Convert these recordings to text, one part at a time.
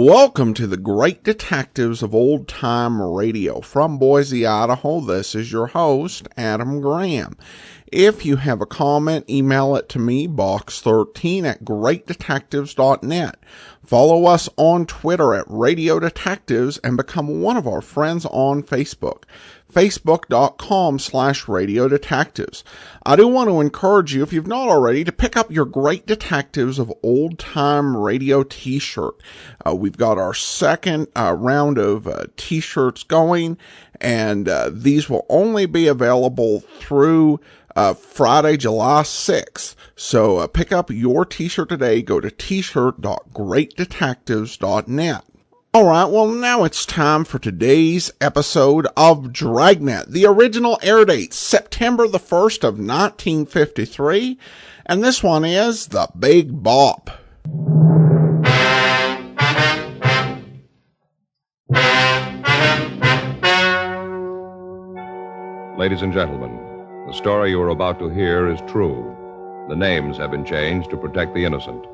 Welcome to the Great Detectives of Old Time Radio. From Boise, Idaho, this is your host, Adam Graham. If you have a comment, email it to me, box13@greatdetectives.net. Follow us on Twitter at Radio Detectives and become one of our friends on Facebook. Facebook.com/Radio Detectives. I do want to encourage you, if you've not already, to pick up your Great Detectives of Old Time Radio t-shirt. We've got our second round of t-shirts going, and these will only be available through Friday, July 6th. So pick up your t-shirt today. Go to t-shirt.greatdetectives.net. Alright, well now it's time for today's episode of Dragnet. The original air date, September the 1st of 1953, and this one is The Big Bop. Ladies and gentlemen, the story you are about to hear is true. The names have been changed to protect the innocent.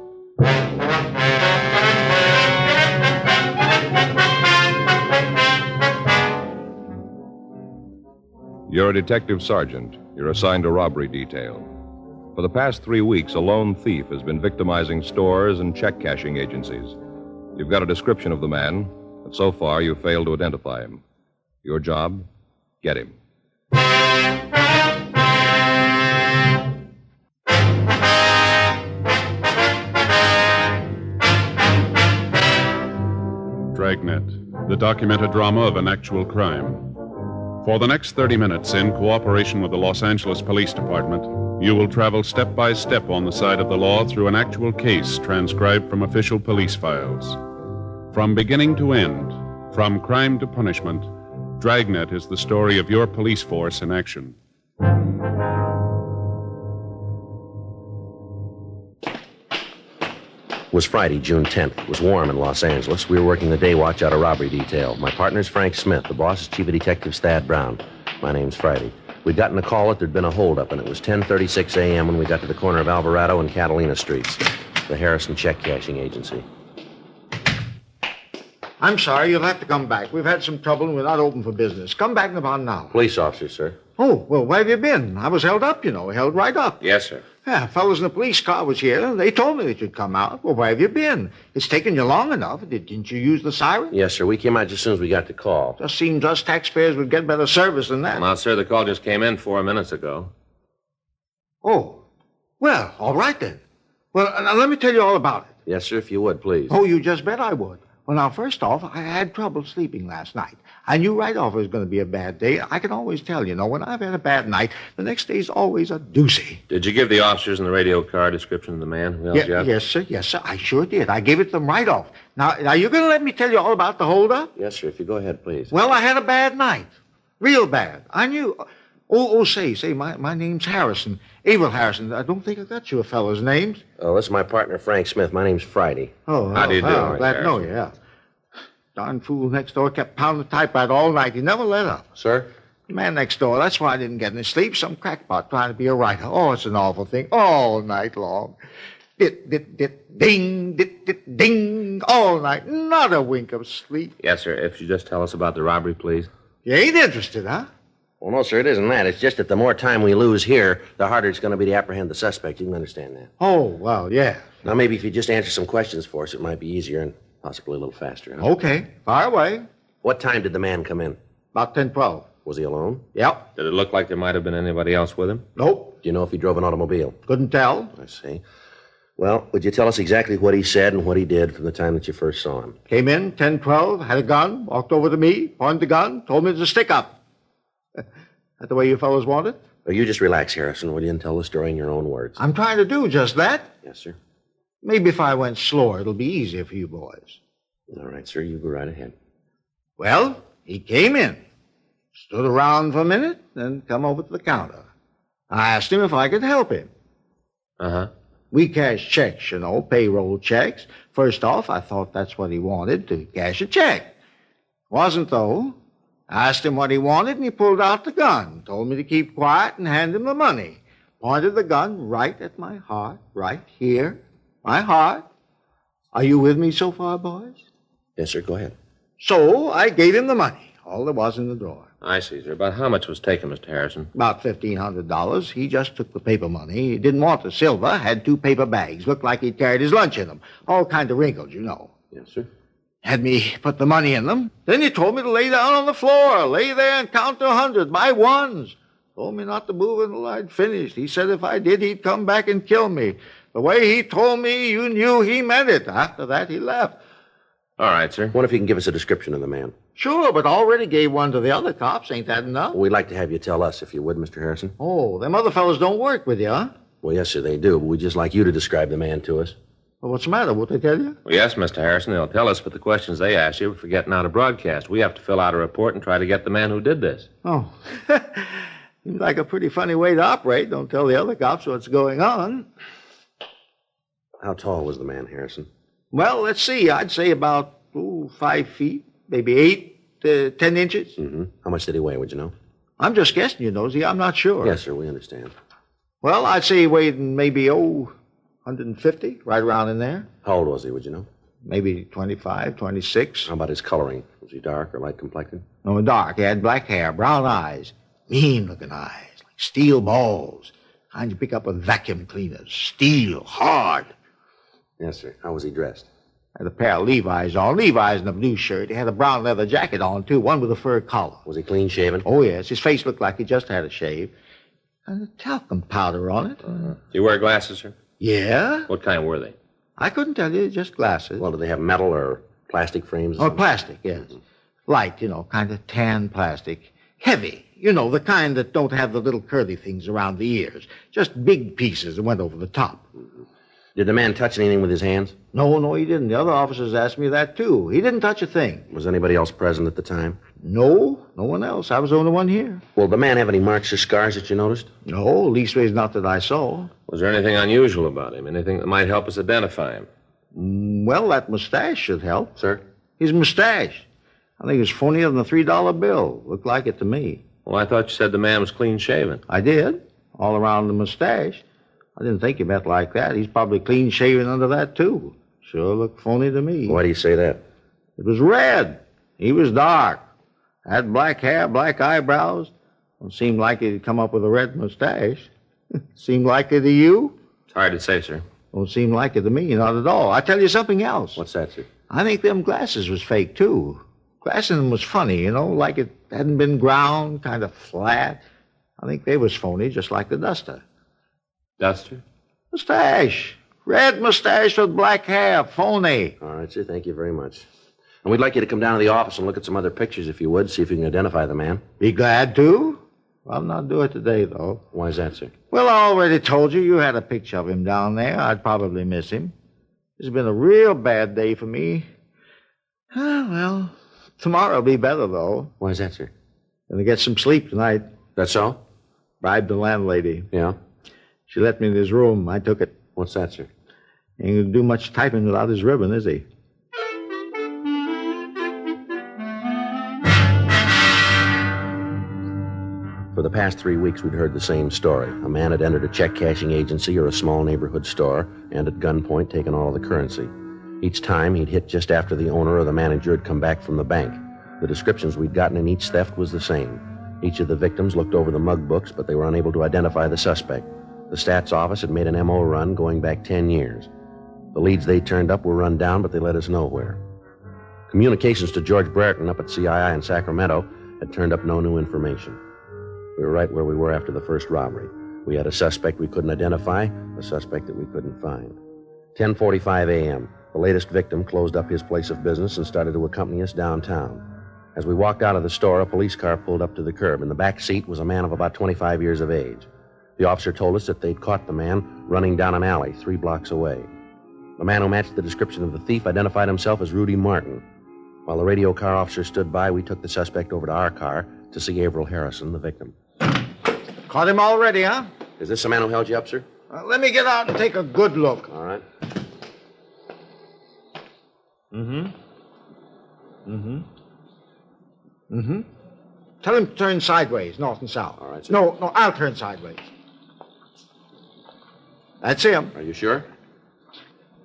You're a detective sergeant. You're assigned a robbery detail. For the past 3 weeks, a lone thief has been victimizing stores and check-cashing agencies. You've got a description of the man, but so far you've failed to identify him. Your job? Get him. Dragnet, the documented drama of an actual crime. For the next 30 minutes, in cooperation with the Los Angeles Police Department, you will travel step by step on the side of the law through an actual case transcribed from official police files. From beginning to end, from crime to punishment, Dragnet is the story of your police force in action. It was Friday, June 10th. It was warm in Los Angeles. We were working the day watch out of robbery detail. My partner's Frank Smith. The boss is Chief of Detectives Thad Brown. My name's Friday. We'd gotten a call that there'd been a holdup, and it was 10:36 a.m. when we got to the corner of Alvarado and Catalina Streets, the Harrison Check Cashing Agency. I'm sorry, you'll have to come back. We've had some trouble and we're not open for business. Come back in about an hour. Police officer, sir. Oh, well, where have you been? I was held up, held right up. Yes, sir. Yeah, fellows in the police car was here. They told me that you'd come out. Well, where have you been? It's taken you long enough. Didn't you use the siren? Yes, sir. We came out just as soon as we got the call. Just seems us taxpayers would get better service than that. Well, sir, the call just came in 4 minutes ago. Oh, well, all right then. Well, now let me tell you all about it. Yes, sir, if you would, please. Oh, you just bet I would. Well, now, first off, I had trouble sleeping last night. I knew right off it was going to be a bad day. I can always tell, when I've had a bad night, the next day's always a doozy. Did you give the officers in the radio car description of the man who held you up? Yes, sir. I sure did. I gave it to them right off. Now, you're going to let me tell you all about the holdup? Yes, sir, if you go ahead, please. Well, I had a bad night. Real bad. I knew... Say, my name's Harrison. Abel Harrison. I don't think I got you a fellow's names. Oh, this is my partner, Frank Smith. My name's Friday. How do you do? Glad to know you, yeah. Darn fool next door kept pounding the typewriter all night. He never let up. Sir? The man next door, that's why I didn't get any sleep. Some crackpot trying to be a writer. Oh, it's an awful thing. All night long. Dit, dit, dit, ding, dit, dit, ding. All night. Not a wink of sleep. Yes, sir. If you just tell us about the robbery, please. You ain't interested, huh? Well, no, sir, it isn't that. It's just that the more time we lose here, the harder it's going to be to apprehend the suspect. You can understand that. Oh, well, yeah. Now, maybe if you just answer some questions for us, it might be easier and possibly a little faster. Huh? Okay. Fire away. What time did the man come in? About 10:12. Was he alone? Yep. Did it look like there might have been anybody else with him? Nope. Do you know if he drove an automobile? Couldn't tell. I see. Well, would you tell us exactly what he said and what he did from the time that you first saw him? Came in, 10:12, had a gun, walked over to me, pointed the gun, told me to stick up. That the way you fellows want it? Well, you just relax, Harrison, will you, and tell the story in your own words. I'm trying to do just that. Yes, sir. Maybe if I went slower, it'll be easier for you boys. All right, sir, you go right ahead. Well, he came in, stood around for a minute, then come over to the counter. I asked him if I could help him. Uh-huh. We cash checks, payroll checks. First off, I thought that's what he wanted, to cash a check. Wasn't, though. I asked him what he wanted, and he pulled out the gun, told me to keep quiet and hand him the money. Pointed the gun right at my heart, right here. My heart. Are you with me so far, boys? Yes, sir, go ahead. So I gave him the money, all there was in the drawer. I see, sir. About how much was taken, Mr. Harrison? About $1,500. He just took the paper money. He didn't want the silver. Had 2 paper bags. Looked like he carried his lunch in them. All kind of wrinkled, you know. Yes, sir. Had me put the money in them. Then he told me to lay down on the floor. Lay there and count to 100 by ones. Told me not to move until I'd finished. He said if I did, he'd come back and kill me. The way he told me, you knew he meant it. After that, he left. All right, sir. Wonder if you can give us a description of the man. Sure, but already gave one to the other cops. Ain't that enough? We'd like to have you tell us, if you would, Mr. Harrison. Oh, them other fellows don't work with you, huh? Well, yes, sir, they do, but we'd just like you to describe the man to us. Well, what's the matter? Won't they tell you? Well, yes, Mr. Harrison, they'll tell us, but the questions they ask you are for getting out a broadcast. We have to fill out a report and try to get the man who did this. Oh. Seems like a pretty funny way to operate. Don't tell the other cops what's going on. How tall was the man, Harrison? Well, let's see. I'd say about 5 feet, maybe 8 to 10 inches. Mm-hmm. How much did he weigh, would you know? I'm just guessing, you Nosy. I'm not sure. Yes, sir, we understand. Well, I'd say he weighed maybe, 150, right around in there. How old was he, would you know? Maybe 25, 26. How about his coloring? Was he dark or light complected? No, dark. He had black hair, brown eyes, mean-looking eyes, like steel balls. Kind you pick up with vacuum cleaners. Steel, hard. Yes, sir. How was he dressed? Had a pair of Levi's on. Levi's in a blue shirt. He had a brown leather jacket on, too, one with a fur collar. Was he clean-shaven? Oh, yes. His face looked like he just had a shave. And a talcum powder on it. Do you wear glasses, sir? Yeah? What kind were they? I couldn't tell you, just glasses. Well, did they have metal or plastic frames? Oh, plastic, yes. Light, kind of tan plastic. Heavy, the kind that don't have the little curly things around the ears. Just big pieces that went over the top. Did the man touch anything with his hands? No, he didn't. The other officers asked me that, too. He didn't touch a thing. Was anybody else present at the time? No one else. I was the only one here. Well, did the man have any marks or scars that you noticed? No, leastways not that I saw. Was there anything unusual about him? Anything that might help us identify him? Well, that mustache should help. Sir? His mustache. I think it was funnier than a $3 bill. Looked like it to me. Well, I thought you said the man was clean-shaven. I did. All around the mustache. I didn't think he meant like that. He's probably clean-shaven under that, too. Sure looked phony to me. Why do you say that? It was red. He was dark. Had black hair, black eyebrows. Don't seem like he'd come up with a red mustache. Seem like it to you? It's hard to say, sir. Don't seem like it to me, not at all. I tell you something else. What's that, sir? I think them glasses was fake, too. Glass in them was funny, like it hadn't been ground, kind of flat. I think they was phony, just like the duster. Duster? Mustache. Red mustache with black hair. Phony. All right, sir. Thank you very much. And we'd like you to come down to the office and look at some other pictures, if you would, see if you can identify the man. Be glad to. I'll not do it today, though. Why is that, sir? Well, I already told you had a picture of him down there. I'd probably miss him. It's been a real bad day for me. Well, tomorrow'll be better, though. Why is that, sir? Gonna get some sleep tonight. That's all? Bribed the landlady. Yeah? She let me in his room. I took it. What's that, sir? Ain't gonna do much typing without his ribbon, is he? For the past 3 weeks, we'd heard the same story. A man had entered a check-cashing agency or a small neighborhood store and at gunpoint taken all the currency. Each time, he'd hit just after the owner or the manager had come back from the bank. The descriptions we'd gotten in each theft was the same. Each of the victims looked over the mug books, but they were unable to identify the suspect. The stats office had made an M.O. run going back 10 years. The leads they turned up were run down, but they led us nowhere. Communications to George Brereton up at CII in Sacramento had turned up no new information. We were right where we were after the first robbery. We had a suspect we couldn't identify, a suspect that we couldn't find. 10:45 a.m., the latest victim closed up his place of business and started to accompany us downtown. As we walked out of the store, a police car pulled up to the curb. In the back seat was a man of about 25 years of age. The officer told us that they'd caught the man running down an alley 3 blocks away. The man who matched the description of the thief identified himself as Rudy Martin. While the radio car officer stood by, we took the suspect over to our car to see Averill Harrison, the victim. Caught him already, huh? Is this the man who held you up, sir? Let me get out and take a good look. All right. Tell him to turn sideways, north and south. All right, sir. No, I'll turn sideways. That's him. Are you sure?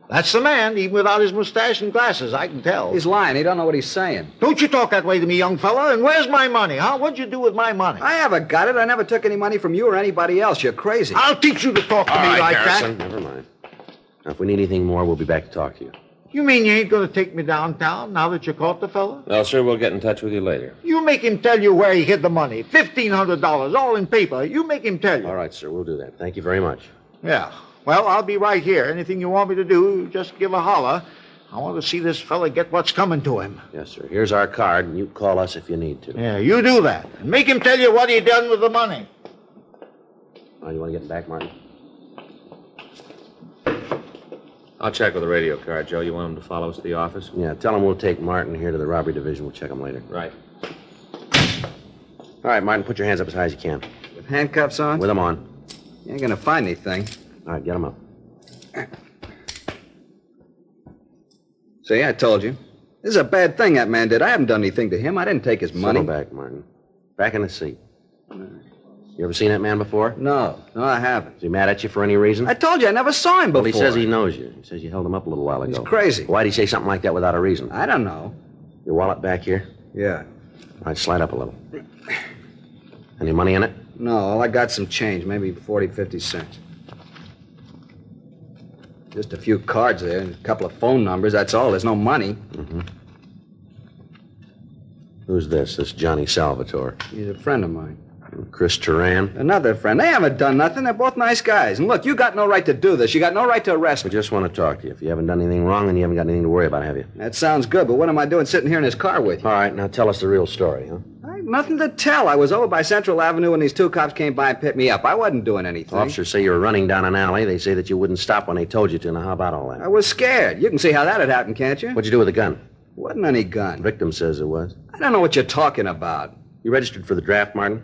That's the man, even without his mustache and glasses, I can tell. He's lying. He don't know what he's saying. Don't you talk that way to me, young fella. And where's my money, huh? What'd you do with my money? I haven't got it. I never took any money from you or anybody else. You're crazy. I'll teach you to talk to me like Harrison, that. never mind. Now, if we need anything more, we'll be back to talk to you. You mean you ain't going to take me downtown now that you caught the fella? No, sir, we'll get in touch with you later. You make him tell you where he hid the money. $1,500, all in paper. You make him tell you. All right, sir, we'll do that. Thank you very much. Yeah. Well, I'll be right here. Anything you want me to do, just give a holler. I want to see this fella get what's coming to him. Yes, sir. Here's our card, and you call us if you need to. Yeah, you do that. And make him tell you what he done with the money. Oh, you want to get back, Martin? I'll check with the radio card, Joe. You want him to follow us to the office? Yeah, tell him we'll take Martin here to the robbery division. We'll check him later. Right. All right, Martin, put your hands up as high as you can. With handcuffs on? With them on. You ain't gonna find anything. All right, get them up. See, I told you. This is a bad thing that man did. I haven't done anything to him. I didn't take his money. Settle back, Martin. Back in the seat. You ever seen that man before? No, I haven't. Is he mad at you for any reason? I told you I never saw him before. Well, he says he knows you. He says you held him up a little while ago. He's crazy. Why'd he say something like that without a reason? I don't know. Your wallet back here? Yeah. All right, slide up a little. Any money in it? No, all I got some change, maybe 40, 50 cents. Just a few cards there and a couple of phone numbers, that's all. There's no money. Mm-hmm. Who's this? This Johnny Salvatore. He's a friend of mine. Chris Turan? Another friend. They haven't done nothing. They're both nice guys. And look, you got no right to do this. You got no right to arrest We me. just want to talk to you. If you haven't done anything wrong, then you haven't got anything to worry about, have you? That sounds good, but what am I doing sitting here in his car with you? All right, now tell us the real story, huh? I have nothing to tell. I was over by Central Avenue when these two cops came by and picked me up. I wasn't doing anything. Officers say you were running down an alley. They say that you wouldn't stop when they told you to. Now, how about all that? I was scared. You can see how that had happened, can't you? What'd you do with the gun? Wasn't any gun. The victim says it was. I don't know what you're talking about. You registered for the draft, Martin?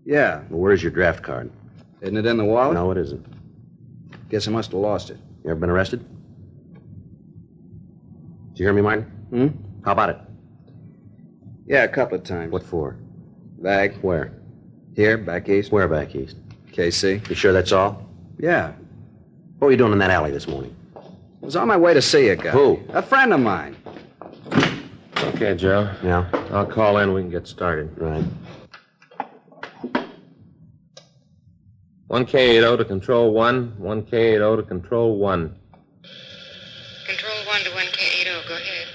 Yeah. Well, where's your draft card? Isn't it in the wallet? No, it isn't. Guess I must have lost it. You ever been arrested? Did you hear me, Martin? Hmm? How about it? Yeah, a couple of times. What for? Back. Where? Here, back east. Where back east? KC. You sure that's all? Yeah. What were you doing in that alley this morning? I was on my way to see a guy. Who? A friend of mine. Okay, Joe. Yeah? I'll call in. We can get started. Right. 1K80 to Control 1. 1K80 to Control 1. Control 1 to 1K80. Go ahead.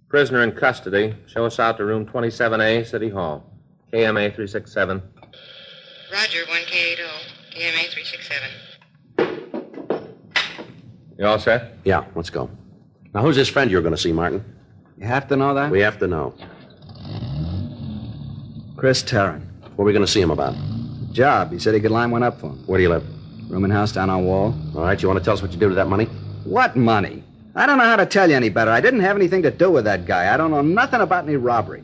Prisoner in custody. Show us out to room 27A, City Hall. KMA 367. Roger, 1K80. KMA 367. You all set? Yeah, let's go. Now, who's this friend you're going to see, Martin? You have to know that? We have to know. Chris Tarrant. What are we going to see him about? Job. He said he could line one up for him. Where do you live? Rooming house down on Wall. All right, you want to tell us what you did with that money? What money? I don't know how to tell you any better. I didn't have anything to do with that guy. I don't know nothing about any robbery.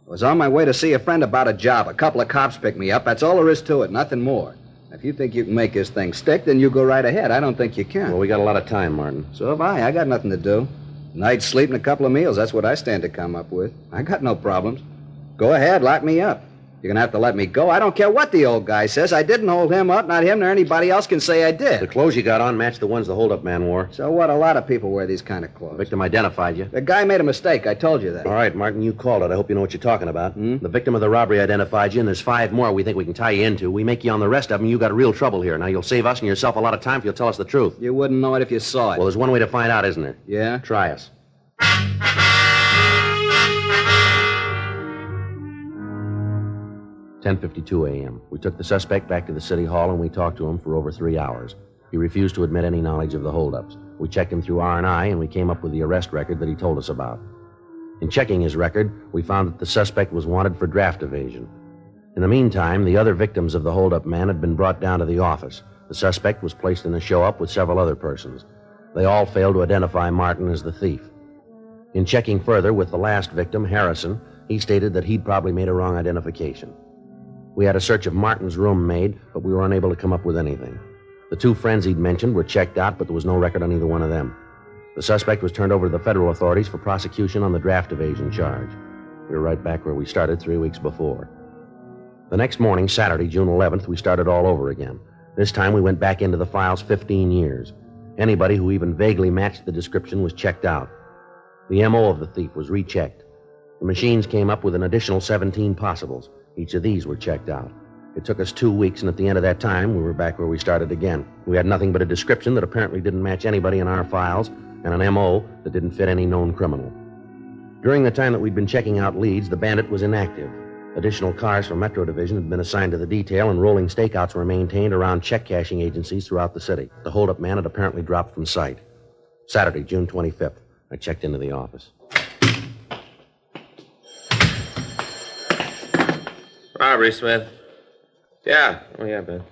I was on my way to see a friend about a job. A couple of cops picked me up. That's all there is to it, nothing more. If you think you can make this thing stick, then you go right ahead. I don't think you can. Well, we got a lot of time, Martin. So have I. I got nothing to do. Night's sleep and a couple of meals. That's what I stand to come up with. I got no problems. Go ahead, lock me up. You're going to have to let me go. I don't care what the old guy says. I didn't hold him up. Not him nor anybody else can say I The did. clothes you got on match the ones the hold-up man wore. So what? A lot of people wear these kind of clothes. Victim identified you. The guy made a mistake. I told you that. All right, Martin, you called it. I hope you know what you're talking about. The victim of the robbery identified you, and there's 5 more we think we can tie you into. We make you on the rest of them, you got real trouble here. Now, you'll save us and yourself a lot of time if you'll tell us the truth. You wouldn't know it if you saw it. Well, there's one way to find out, isn't there? Yeah? Try us. 10:52 a.m. We took the suspect back to the city hall and we talked to him for over 3 hours. He refused to admit any knowledge of the holdups. We checked him through R&I and we came up with the arrest record that he told us about. In checking his record, we found that the suspect was wanted for draft evasion. In the meantime, the other victims of the holdup man had been brought down to the office. The suspect was placed in a show-up with several other persons. They all failed to identify Martin as the thief. In checking further with the last victim, Harrison, he stated that he'd probably made a wrong identification. We had a search of Martin's room made, but we were unable to come up with anything. The 2 friends he'd mentioned were checked out, but there was no record on either one of them. The suspect was turned over to the federal authorities for prosecution on the draft evasion charge. We were right back where we started 3 weeks before. The next morning, Saturday, June 11th, we started all over again. This time we went back into the files 15 years. Anybody who even vaguely matched the description was checked out. The M.O. of the thief was rechecked. The machines came up with an additional 17 possibles. Each of these were checked out. It took us 2 weeks, and at the end of that time, we were back where we started again. We had nothing but a description that apparently didn't match anybody in our files, and an M.O. that didn't fit any known criminal. During the time that we'd been checking out leads, the bandit was inactive. Additional cars from Metro Division had been assigned to the detail, and rolling stakeouts were maintained around check-cashing agencies throughout the city. The hold-up man had apparently dropped from sight. Saturday, June 25th. I checked into the office. Robbery, Smith. Yeah. Oh, yeah, Ben.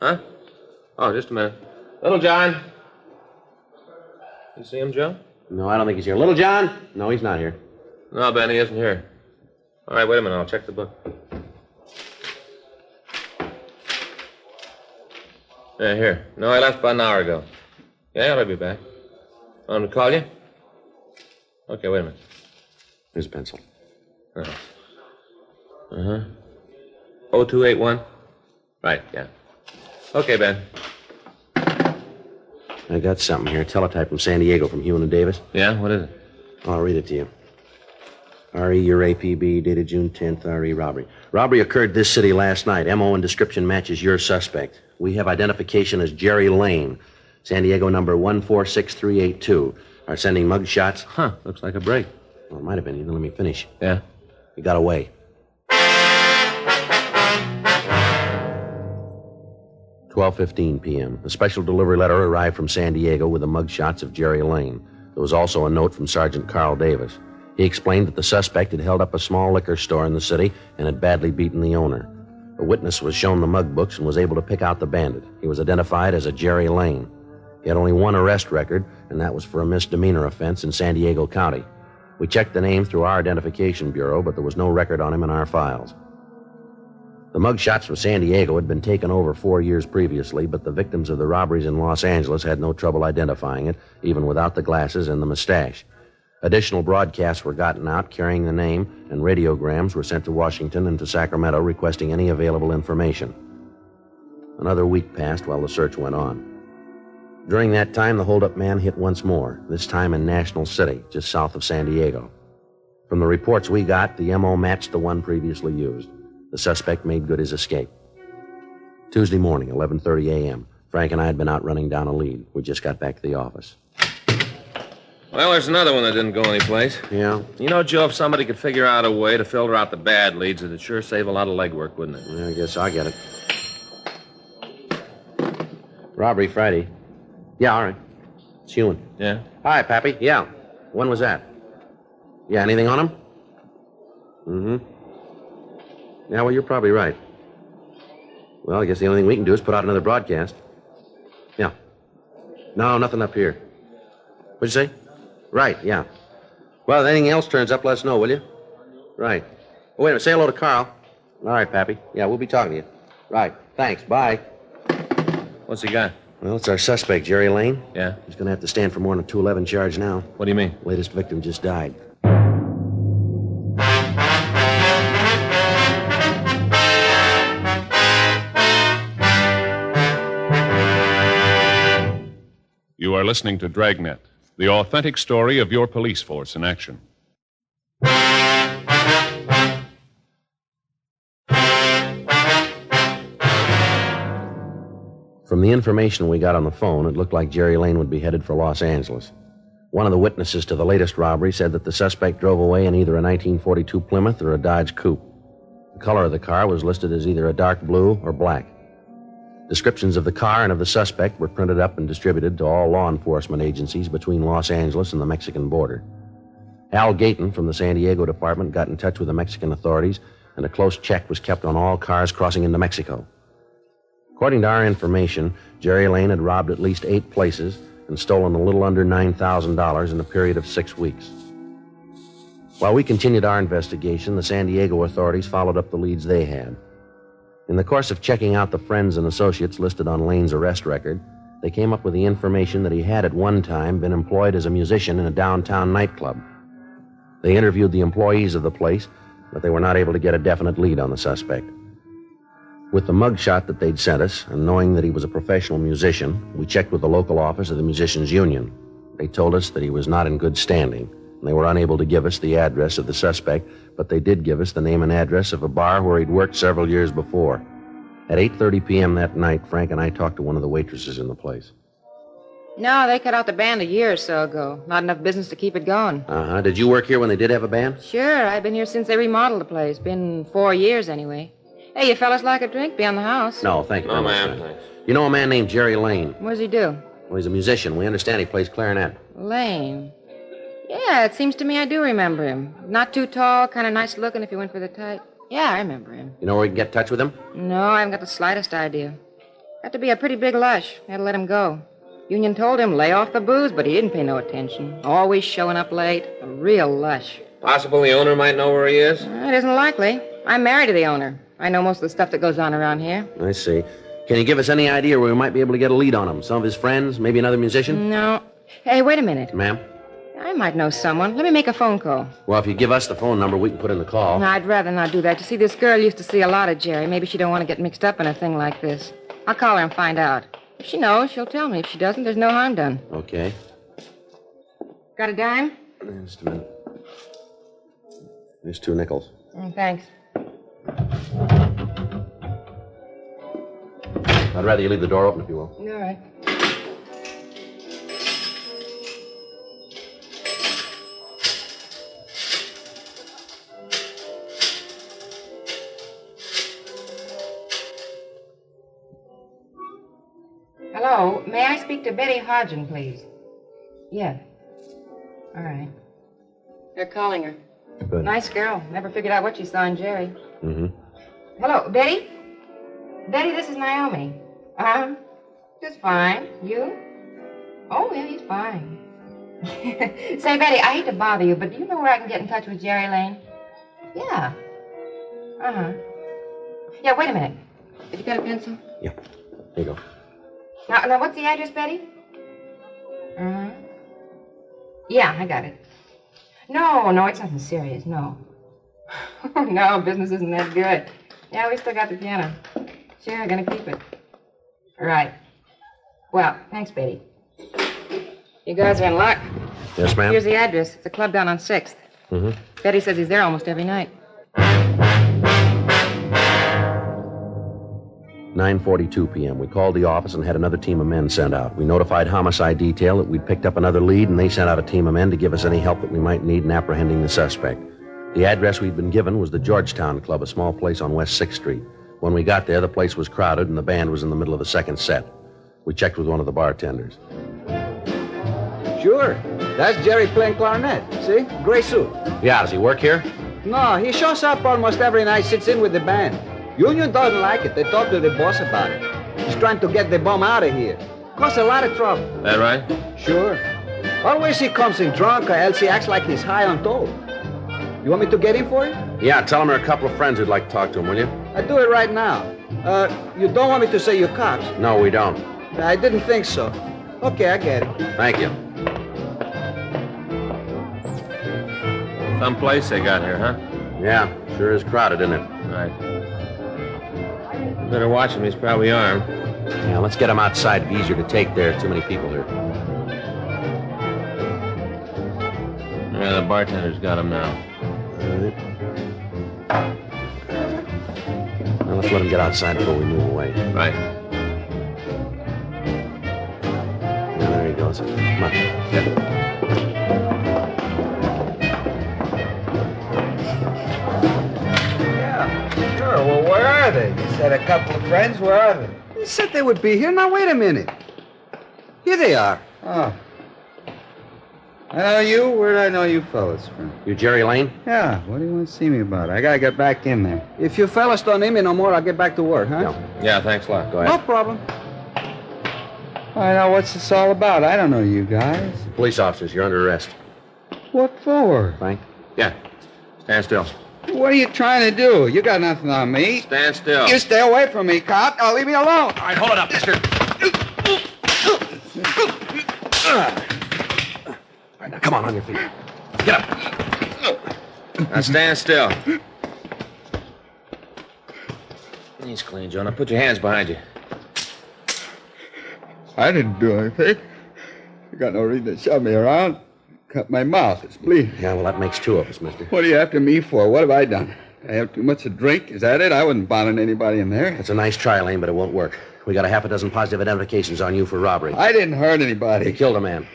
Huh? Oh, just a minute. Little John. You see him, Joe? No, I don't think he's here. Little John? No, he's not here. No, Ben, he isn't here. All right, wait a minute. I'll check the book. Yeah, here. No, I left about an hour ago. Yeah, I'll be back. Want him to call you? Okay, wait a minute. Here's a pencil. Uh-huh. 0281? Right, yeah. Okay, Ben. I got something here. Teletype from San Diego from Hewen and Davis. Yeah, what is it? I'll read it to you. R.E. your APB, dated June 10th, R.E. robbery. Robbery occurred this city last night. M.O. and description matches your suspect. We have identification as Jerry Lane. San Diego number 146382. Are sending mug shots. Huh, looks like a break. Well, it might have been. You didn't let me finish. Yeah? He got away. 12:15 p.m. A special delivery letter arrived from San Diego with the mug shots of Jerry Lane. There was also a note from Sergeant Carl Davis. He explained that the suspect had held up a small liquor store in the city and had badly beaten the owner. A witness was shown the mug books and was able to pick out the bandit. He was identified as a Jerry Lane. He had only one arrest record, and that was for a misdemeanor offense in San Diego County. We checked the name through our identification bureau, but there was no record on him in our files. The mug shots from San Diego had been taken over 4 years previously, but the victims of the robberies in Los Angeles had no trouble identifying it, even without the glasses and the mustache. Additional broadcasts were gotten out carrying the name, and radiograms were sent to Washington and to Sacramento requesting any available information. Another week passed while the search went on. During that time, the hold-up man hit once more, this time in National City, just south of San Diego. From the reports we got, the M.O. matched the one previously used. The suspect made good his escape. Tuesday morning, 11:30 a.m., Frank and I had been out running down a lead. We just got back to the office. Well, there's another one that didn't go anyplace. Yeah? You know, Joe, if somebody could figure out a way to filter out the bad leads, it'd sure save a lot of legwork, wouldn't it? Yeah, I guess I'll get it. Robbery Friday. Yeah, all right. It's Hewen. Yeah? Hi, Pappy. Yeah. When was that? Yeah, anything on him? Mm-hmm. Yeah, well, you're probably right. Well, I guess the only thing we can do is put out another broadcast. Yeah. No, nothing up here. What'd you say? Right, yeah. Well, if anything else turns up, let us know, will you? Right. Oh, wait a minute. Say hello to Carl. All right, Pappy. Yeah, we'll be talking to you. Right. Thanks. Bye. What's he got? Well, it's our suspect, Jerry Lane. Yeah? He's going to have to stand for more than a 211 charge now. What do you mean? Latest victim just died. You are listening to Dragnet, the authentic story of your police force in action. From the information we got on the phone, it looked like Jerry Lane would be headed for Los Angeles. One of the witnesses to the latest robbery said that the suspect drove away in either a 1942 Plymouth or a Dodge Coupe. The color of the car was listed as either a dark blue or black. Descriptions of the car and of the suspect were printed up and distributed to all law enforcement agencies between Los Angeles and the Mexican border. Al Gayton from the San Diego department got in touch with the Mexican authorities, and a close check was kept on all cars crossing into Mexico. According to our information, Jerry Lane had robbed at least 8 places and stolen a little under $9,000 in a period of 6 weeks. While we continued our investigation, the San Diego authorities followed up the leads they had. In the course of checking out the friends and associates listed on Lane's arrest record, they came up with the information that he had at one time been employed as a musician in a downtown nightclub. They interviewed the employees of the place, but they were not able to get a definite lead on the suspect. With the mugshot that they'd sent us, and knowing that he was a professional musician, we checked with the local office of the Musicians' Union. They told us that he was not in good standing, and they were unable to give us the address of the suspect, but they did give us the name and address of a bar where he'd worked several years before. At 8:30 p.m. that night, Frank and I talked to one of the waitresses in the place. No, they cut out the band a year or so ago. Not enough business to keep it going. Uh-huh. Did you work here when they did have a band? Sure, I've been here since they remodeled the place. Been 4 years, anyway. Hey, you fellas like a drink? Be on the house. No, thank you. No, very ma'am, much. thanks. You know a man named Jerry Lane? What does he do? Well, he's a musician. We understand he plays clarinet. Lane. Yeah, it seems to me I do remember him. Not too tall, kind of nice looking if you went for the type. Yeah, I remember him. You know where we can get in touch with him? No, I haven't got the slightest idea. Got to be a pretty big lush. Had to let him go. Union told him lay off the booze, but he didn't pay no attention. Always showing up late. A real lush. Possible the owner might know where he is? It isn't likely. I'm married to the owner. I know most of the stuff that goes on around here. I see. Can you give us any idea where we might be able to get a lead on him? Some of his friends? Maybe another musician? No. Hey, wait a minute. Ma'am? I might know someone. Let me make a phone call. Well, if you give us the phone number, we can put in the call. No, I'd rather not do that. You see, this girl used to see a lot of Jerry. Maybe she don't want to get mixed up in a thing like this. I'll call her and find out. If she knows, she'll tell me. If she doesn't, there's no harm done. Okay. Got a dime? Just a minute. There's 2 nickels. Thanks. I'd rather you leave the door open, if you will. All right. Hello, may I speak to Betty Hodgen, please? Yeah. All right. They're calling her. Good. Nice girl. Never figured out what she saw in Jerry. Mm-hmm. Hello, Betty? Betty, this is Naomi. Just fine. You? Oh, yeah, he's fine. Say, Betty, I hate to bother you, but do you know where I can get in touch with Jerry Lane? Yeah. Uh-huh. Yeah, wait a minute. Have you got a pencil? Yeah. Here you go. Now, what's the address, Betty? Uh-huh. Yeah, I got it. No, it's nothing serious, no. No, business isn't that good. Yeah, we still got the piano. Sure, gonna keep it. Right. Well, thanks, Betty. You guys are in luck. Yes, ma'am? Here's the address. It's a club down on 6th. Mm-hmm. Betty says he's there almost every night. 9:42 p.m. We called the office and had another team of men sent out. We notified homicide detail that we'd picked up another lead, and they sent out a team of men to give us any help that we might need in apprehending the suspect. The address we'd been given was the Georgetown Club, a small place on West 6th Street. When we got there, the place was crowded, and the band was in the middle of the second set. We checked with one of the bartenders. Sure. That's Jerry playing clarinet. See? Gray suit. Yeah, does he work here? No, he shows up almost every night, sits in with the band. Union doesn't like it. They talk to the boss about it. He's trying to get the bum out of here. Cause a lot of trouble. That right? Sure. Always he comes in drunk or else he acts like he's high on dope. You want me to get him for you? Yeah, tell him there are a couple of friends who'd like to talk to him, will you? I'll do it right now. You don't want me to say you're cops? No, we don't. I didn't think so. Okay, I get it. Thank you. Some place they got here, huh? Yeah, sure is crowded, isn't it? Right. Better watch him. He's probably armed. Yeah, let's get him outside. It'd be easier to take there. Too many people here. Yeah, the bartender's got him now. All right. Now let's let him get outside before we move away. Right. Yeah, there he goes. Come on. Yeah, sure. Well, where are they? You said a couple of friends. Where are they? You said they would be here. Now, wait a minute. Here they are. Oh. I know you. Where'd I know you fellas from? You Jerry Lane? Yeah, what do you want to see me about? I gotta get back in there. If you fellas don't need me no more, I'll get back to work, huh? No. Yeah, thanks a lot. Go ahead. No problem. All right, now what's this all about? I don't know you guys. Police officers, you're under arrest. What for? Frank? Yeah. Stand still. What are you trying to do? You got nothing on me. Stand still. You stay away from me, cop. Now leave me alone. All right, hold it up, mister. All right, now come on your feet. Get up. Now stand still. Clean's clean, Joe. Now put your hands behind you. I didn't do anything. You got no reason to shove me around. Cut my mouth. It's bleeding. Yeah, well, that makes two of us, mister. What are you after me for? What have I done? I have too much to drink? Is that it? I wasn't bothering anybody in there. That's a nice try, Lane, but it won't work. We got a half a dozen positive identifications on you for robbery. I didn't hurt anybody. You killed a man.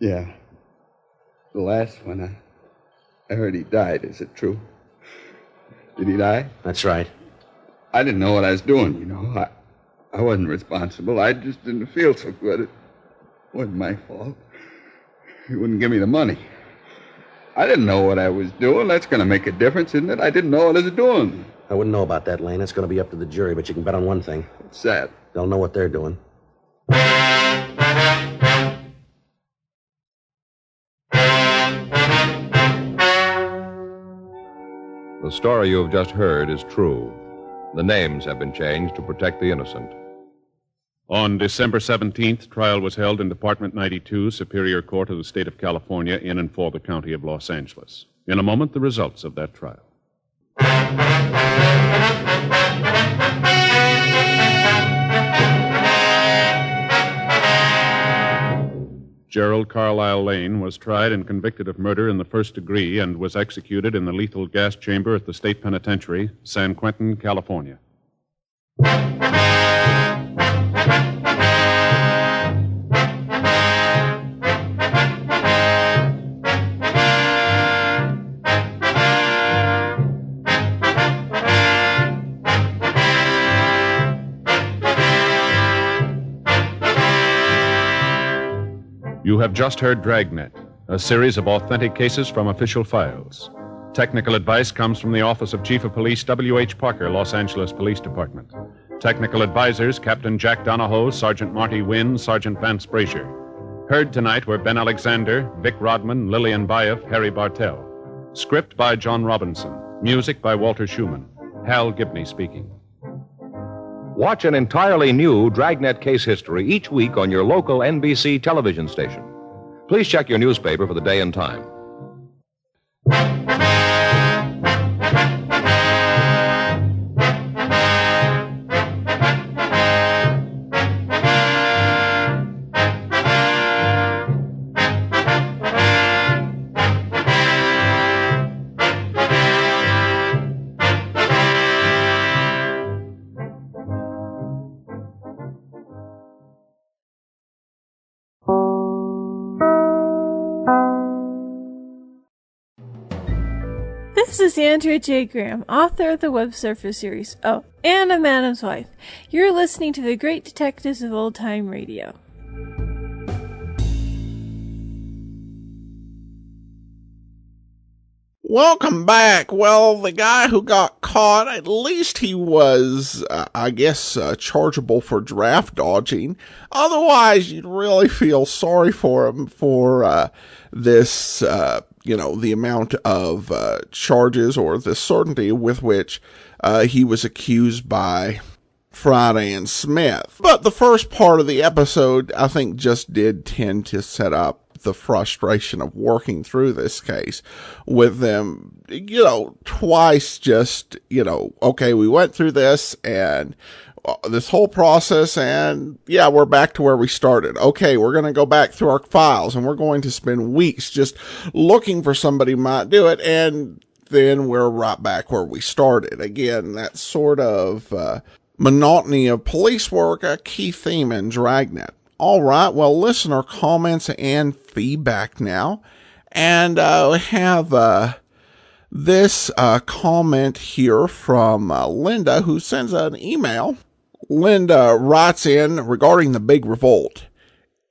Yeah. The last one, I heard he died. Is it true? Did he die? That's right. I didn't know what I was doing, you know. I wasn't responsible. I just didn't feel so good. It wasn't my fault. He wouldn't give me the money. I didn't know what I was doing. That's going to make a difference, isn't it? I didn't know what I was doing. I wouldn't know about that, Lane. That's going to be up to the jury, but you can bet on one thing. What's that? They'll know what they're doing. The story you have just heard is true. The names have been changed to protect the innocent. On December 17th, trial was held in Department 92, Superior Court of the State of California, in and for the County of Los Angeles. In a moment, the results of that trial. Gerald Carlisle Lane was tried and convicted of murder in the first degree and was executed in the lethal gas chamber at the State Penitentiary, San Quentin, California. You have just heard Dragnet, a series of authentic cases from official files. Technical advice comes from the Office of Chief of Police W.H. Parker, Los Angeles Police Department. Technical advisors, Captain Jack Donahoe, Sergeant Marty Wynn, Sergeant Vance Brazier. Heard tonight were Ben Alexander, Vic Rodman, Lillian Baeff, Harry Bartell. Script by John Robinson. Music by Walter Schumann. Hal Gibney speaking. Watch an entirely new Dragnet case history each week on your local NBC television station. Please check your newspaper for the day and time. This is Andrea J. Graham, author of the Web Surfer series. Oh, and a Madam's Wife. You're listening to The Great Detectives of Old Time Radio. Welcome back. Well, the guy who got caught, at least he was, chargeable for draft dodging. Otherwise, you'd really feel sorry for him for this, the amount of charges or the certainty with which he was accused by Friday and Smith. But the first part of the episode, I think, just did tend to set up the frustration of working through this case with them, twice just, okay, we went through this and this whole process and we're back to where we started. Okay, we're going to go back through our files and we're going to spend weeks just looking for somebody who might do it. And then we're right back where we started. Again, that sort of monotony of police work, a key theme in Dragnet. All right, well, listener comments and feedback now. And we have this comment here from Linda, who sends an email. Linda writes in regarding the big revolt.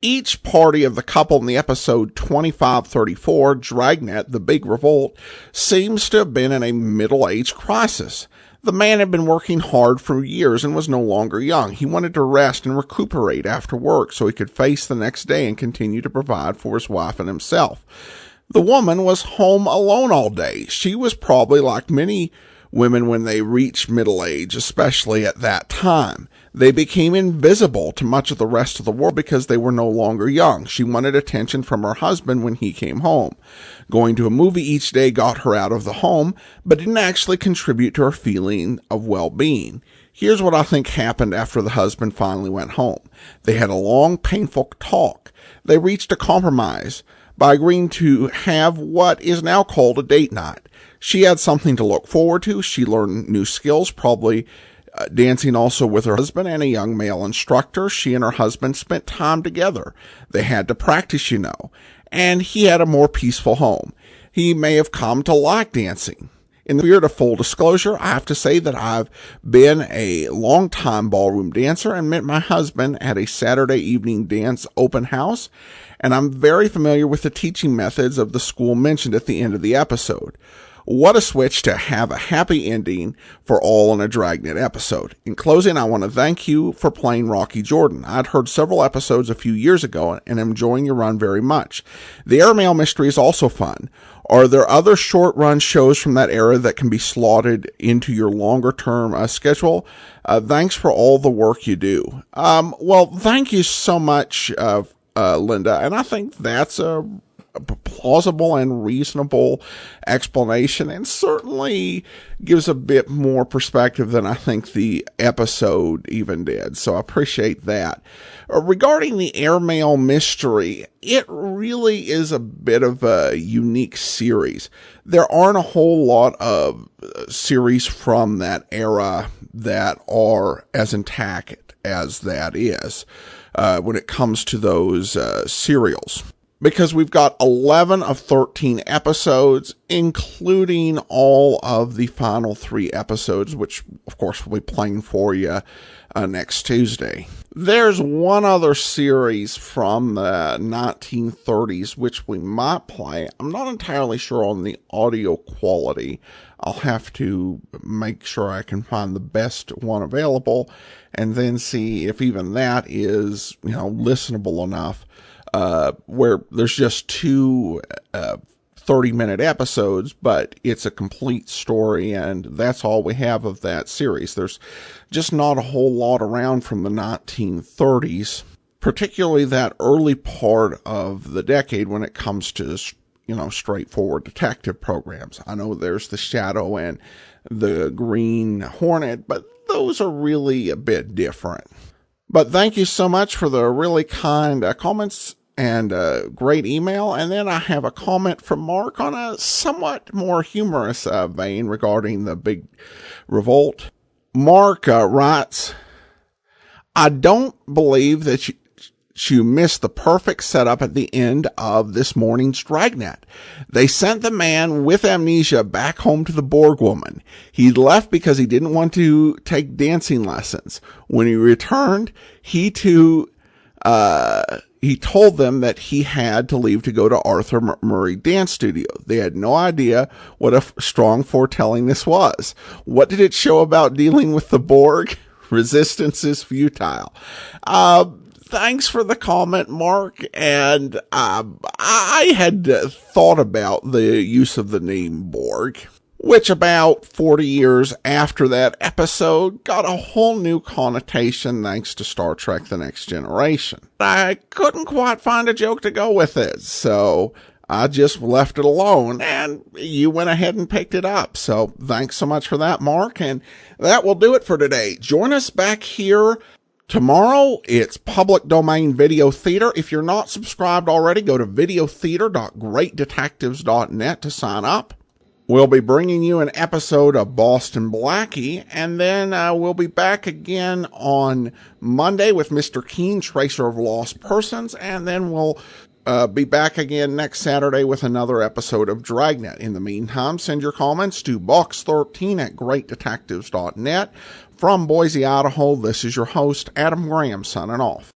Each party of the couple in the episode 2534, Dragnet, the Big Revolt, seems to have been in a middle-age crisis. The man had been working hard for years and was no longer young. He wanted to rest and recuperate after work so he could face the next day and continue to provide for his wife and himself. The woman was home alone all day. She was probably, like many women when they reached middle age, especially at that time. They became invisible to much of the rest of the world because they were no longer young. She wanted attention from her husband when he came home. Going to a movie each day got her out of the home, but didn't actually contribute to her feeling of well-being. Here's what I think happened after the husband finally went home. They had a long, painful talk. They reached a compromise by agreeing to have what is now called a date night. She had something to look forward to. She learned new skills, probably dancing also with her husband and a young male instructor. She and her husband spent time together. They had to practice, and he had a more peaceful home. He may have come to like dancing. In the spirit of full disclosure, I have to say that I've been a long-time ballroom dancer and met my husband at a Saturday evening dance open house, and I'm very familiar with the teaching methods of the school mentioned at the end of the episode. What a switch to have a happy ending for all in a Dragnet episode. In closing, I want to thank you for playing Rocky Jordan. I'd heard several episodes a few years ago and am enjoying your run very much. The airmail mystery is also fun. Are there other short-run shows from that era that can be slotted into your longer-term schedule? Thanks for all the work you do. Well, thank you so much, Linda, and I think that's a plausible and reasonable explanation, and certainly gives a bit more perspective than I think the episode even did. So I appreciate that. Regarding the airmail mystery, it really is a bit of a unique series. There aren't a whole lot of series from that era that are as intact as that is when it comes to those serials. Because we've got 11 of 13 episodes, including all of the final 3 episodes, which, of course, we'll be playing for you next Tuesday. There's one other series from the 1930s, which we might play. I'm not entirely sure on the audio quality. I'll have to make sure I can find the best one available, and then see if even that is, listenable enough. Where there's just 2 30-minute episodes, but it's a complete story, and that's all we have of that series. There's just not a whole lot around from the 1930s, particularly that early part of the decade when it comes to, straightforward detective programs. I know there's The Shadow and The Green Hornet, but those are really a bit different. But thank you so much for the really kind comments and a great email. And then I have a comment from Mark on a somewhat more humorous vein regarding the big revolt. Mark writes, I don't believe that you missed the perfect setup at the end of this morning's Dragnet. They sent the man with amnesia back home to the Borg woman. He left because he didn't want to take dancing lessons. When he returned, he told them that he had to leave to go to Arthur Murray Dance Studio. They had no idea what a strong foretelling this was. What did it show about dealing with the Borg? Resistance is futile. Thanks for the comment, Mark. And I had thought about the use of the name Borg, which about 40 years after that episode got a whole new connotation thanks to Star Trek The Next Generation. I couldn't quite find a joke to go with it, so I just left it alone, and you went ahead and picked it up. So thanks so much for that, Mark, and that will do it for today. Join us back here tomorrow. It's Public Domain Video Theater. If you're not subscribed already, go to videotheater.greatdetectives.net to sign up. We'll be bringing you an episode of Boston Blackie, and then we'll be back again on Monday with Mr. Keen, Tracer of Lost Persons, and then we'll be back again next Saturday with another episode of Dragnet. In the meantime, send your comments to box13@greatdetectives.net. From Boise, Idaho, this is your host, Adam Graham, signing off.